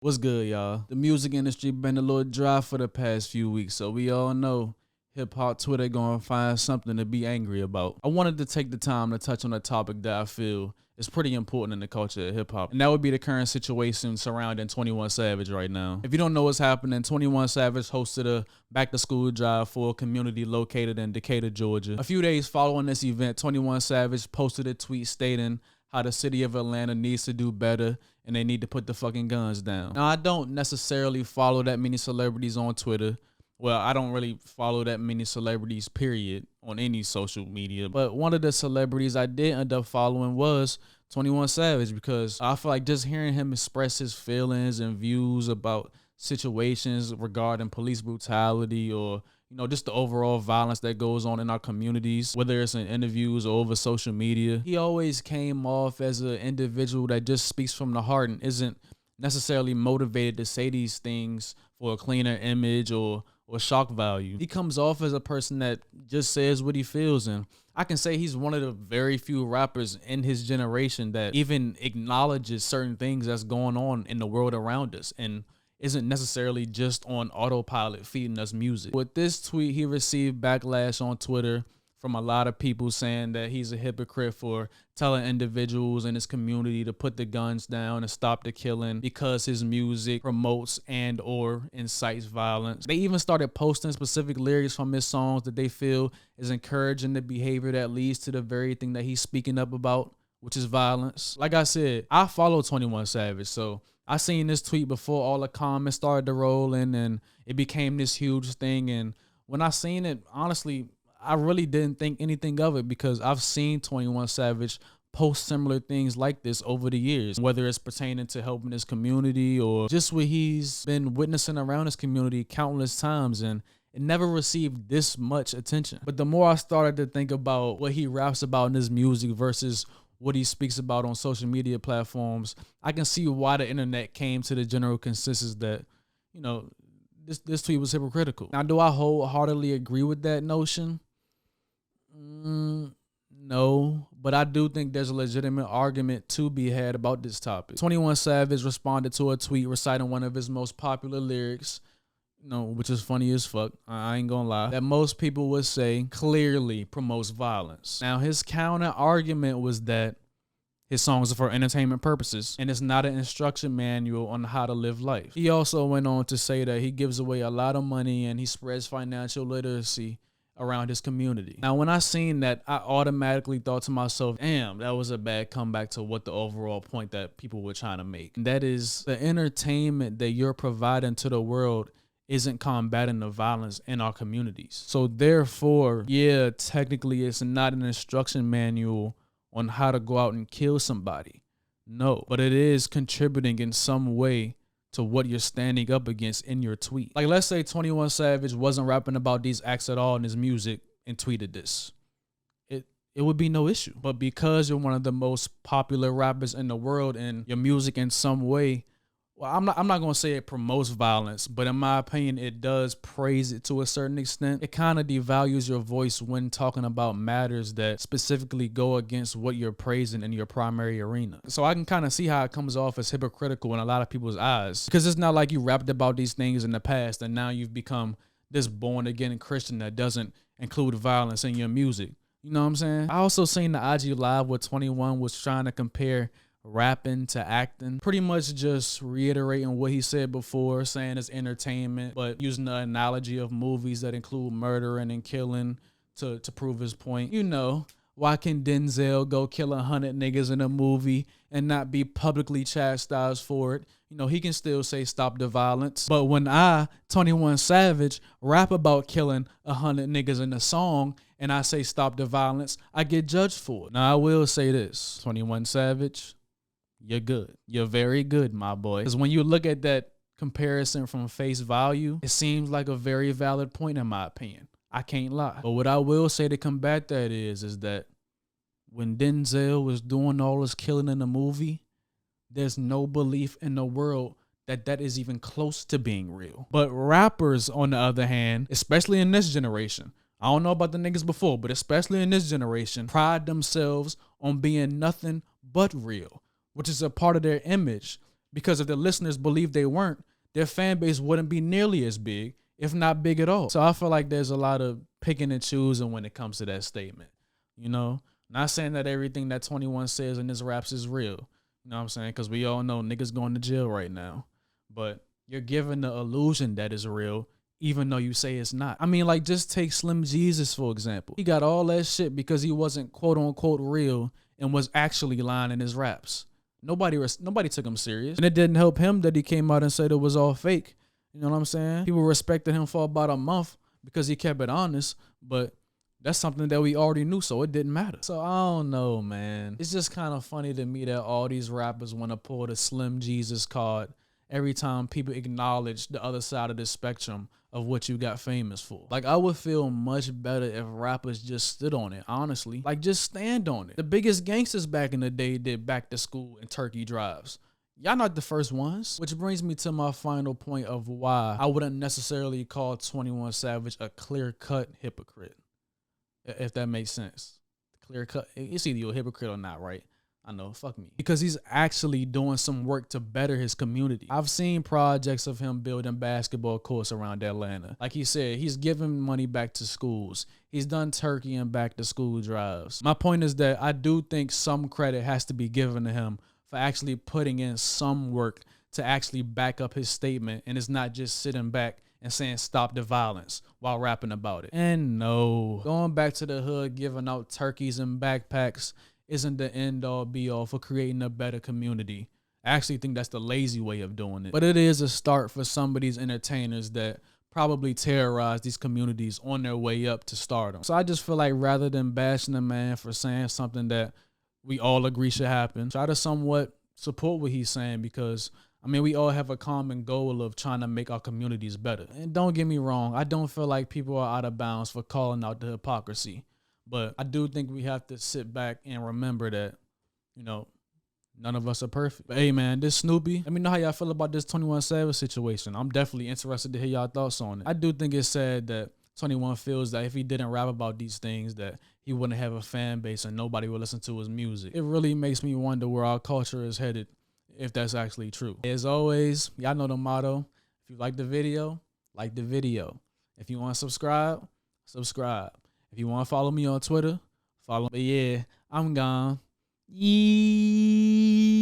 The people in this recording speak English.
What's good, y'all? The music industry been a little dry for the past few weeks, so we all know hip hop Twitter gonna find something to be angry about. I wanted to take the time to touch on a topic that I feel is pretty important in the culture of hip hop, and that would be the current situation surrounding 21 Savage right now. If you don't know what's happening, 21 Savage hosted a back to school drive for a community located in Decatur, Georgia. A few days following this event, 21 Savage posted a tweet stating how the city of Atlanta needs to do better and they need to put the fucking guns down. Now, I don't necessarily follow that many celebrities on Twitter. Well, I don't really follow that many celebrities, period, on any social media. But one of the celebrities I did end up following was 21 Savage, because I feel like just hearing him express his feelings and views about situations regarding police brutality or just the overall violence that goes on in our communities, whether it's in interviews or over social media. He always came off as an individual that just speaks from the heart and isn't necessarily motivated to say these things for a cleaner image or shock value. He comes off as a person that just says what he feels, and I can say he's one of the very few rappers in his generation that even acknowledges certain things that's going on in the world around us and isn't necessarily just on autopilot feeding us music. With this tweet, he received backlash on Twitter from a lot of people saying that he's a hypocrite for telling individuals in his community to put the guns down and stop the killing because his music promotes and or incites violence. They even started posting specific lyrics from his songs that they feel is encouraging the behavior that leads to the very thing that he's speaking up about, which is violence. Like I said, I follow 21 Savage, so I seen this tweet before all the comments started to roll in and it became this huge thing. And when I seen it, honestly, I really didn't think anything of it because I've seen 21 Savage post similar things like this over the years, whether it's pertaining to helping his community or just what he's been witnessing around his community countless times, and it never received this much attention. But the more I started to think about what he raps about in his music versus what he speaks about on social media platforms, I can see why the internet came to the general consensus that, this tweet was hypocritical. Now, do I wholeheartedly agree with that notion? No, but I do think there's a legitimate argument to be had about this topic. 21 Savage responded to a tweet reciting one of his most popular lyrics, which is funny as fuck, I ain't gonna lie, that most people would say clearly promotes violence. Now, his counter argument was that his songs are for entertainment purposes and it's not an instruction manual on how to live life. He also went on to say that he gives away a lot of money and he spreads financial literacy around his community. Now, when I seen that, I automatically thought to myself, damn, that was a bad comeback to what the overall point that people were trying to make. And that is the entertainment that you're providing to the world isn't combating the violence in our communities. So therefore, yeah, technically it's not an instruction manual on how to go out and kill somebody. No, but it is contributing in some way to what you're standing up against in your tweet. Like, let's say 21 Savage wasn't rapping about these acts at all in his music and tweeted this. It would be no issue. But because you're one of the most popular rappers in the world and your music in some way, well, I'm not gonna say it promotes violence, but in my opinion, it does praise it to a certain extent. It kind of devalues your voice when talking about matters that specifically go against what you're praising in your primary arena. So I can kind of see how it comes off as hypocritical in a lot of people's eyes, because it's not like you rapped about these things in the past and now you've become this born again Christian that doesn't include violence in your music. You know what I'm saying? I also seen the IG Live where 21 was trying to compare rapping to acting, pretty much just reiterating what he said before, saying it's entertainment, but using the analogy of movies that include murdering and killing to prove his point. Why can Denzel go kill 100 niggas in a movie and not be publicly chastised for it? He can still say stop the violence. But when I, 21 Savage, rap about killing 100 niggas in a song and I say stop the violence, I get judged for it. Now, I will say this, 21 Savage, you're good. You're very good, my boy. Because when you look at that comparison from face value, it seems like a very valid point in my opinion. I can't lie. But what I will say to combat that is that when Denzel was doing all his killing in the movie, there's no belief in the world that is even close to being real. But rappers, on the other hand, especially in this generation, I don't know about the niggas before, but especially in this generation, pride themselves on being nothing but real, which is a part of their image. Because if the listeners believed they weren't, their fan base wouldn't be nearly as big, if not big at all. So I feel like there's a lot of picking and choosing when it comes to that statement. You know, not saying that everything that 21 says in his raps is real. You know what I'm saying? Because we all know niggas going to jail right now. But you're giving the illusion that is real, even though you say it's not. I mean, like, just take Slim Jesus, for example. He got all that shit because he wasn't quote unquote real and was actually lying in his raps. Nobody took him serious. And it didn't help him that he came out and said it was all fake. You know what I'm saying? People respected him for about a month because he kept it honest, but that's something that we already knew, so it didn't matter. So I don't know, man. It's just kind of funny to me that all these rappers want to pull the Slim Jesus card every time people acknowledge the other side of the spectrum of what you got famous for. Like, I would feel much better if rappers just stood on it, honestly. Like, just stand on it. The biggest gangsters back in the day did back to school and turkey drives. Y'all not the first ones. Which brings me to my final point of why I wouldn't necessarily call 21 Savage a clear-cut hypocrite. If that makes sense. Clear-cut. It's either you're a hypocrite or not, right? I know, fuck me. Because he's actually doing some work to better his community. I've seen projects of him building basketball courts around Atlanta. Like he said, he's giving money back to schools. He's done turkey and back to school drives. My point is that I do think some credit has to be given to him for actually putting in some work to actually back up his statement, and it's not just sitting back and saying stop the violence while rapping about it. And no, going back to the hood, giving out turkeys and backpacks isn't the end all be all for creating a better community. I actually think that's the lazy way of doing it. But it is a start for some of these entertainers that probably terrorize these communities on their way up to stardom. So I just feel like rather than bashing the man for saying something that we all agree should happen, try to somewhat support what he's saying, because I mean, we all have a common goal of trying to make our communities better. And don't get me wrong, I don't feel like people are out of bounds for calling out the hypocrisy. But I do think we have to sit back and remember that, you know, none of us are perfect. But hey, man, this Snoopy, let me know how y'all feel about this 21 Savage situation. I'm definitely interested to hear y'all thoughts on it. I do think it's sad that 21 feels that if he didn't rap about these things, that he wouldn't have a fan base and nobody would listen to his music. It really makes me wonder where our culture is headed, if that's actually true. As always, y'all know the motto. If you like the video, like the video. If you want to subscribe, subscribe. If you want to follow me on Twitter, follow me. But yeah, I'm gone. Yee.